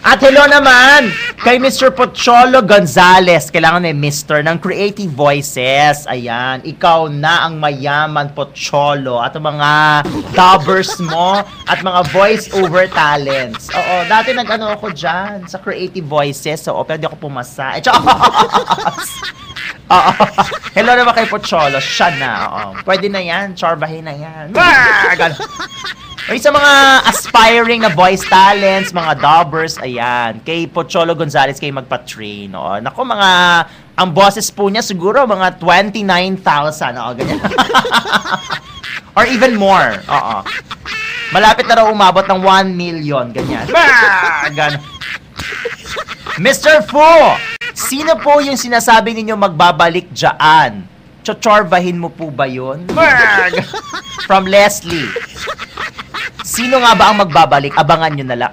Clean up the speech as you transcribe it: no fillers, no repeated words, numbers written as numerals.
At hello naman kay Mr. Pocholo Gonzales. Kailangan may Mr. ng Creative Voices. Ayan, ikaw na ang mayaman, Pocholo. At ang mga dubbers mo at mga voice-over talents. Oo, dati nag-ano ako dyan sa Creative Voices. Oo, pero di ako pumasa. Oo. Hello naman kay Pocholo. Siya na. Oo. Pwede na yan. Chorbahin na yan. Ay, sa mga aspiring na voice talents, mga dubbers, ayan. Kay Pocholo Gonzales kayo magpa-train. Oo. Naku, ang boses po niya siguro mga 29,000. Oo, ganyan. Or even more. Oo. Malapit na raw umabot ng 1 million. Ganyan. Ganyan. Mr. Fu! Sino po yung sinasabi ninyo magbabalik dyan? Chochorbahin mo po ba yun? From Leslie. Sino nga ba ang magbabalik? Abangan nyo na lang.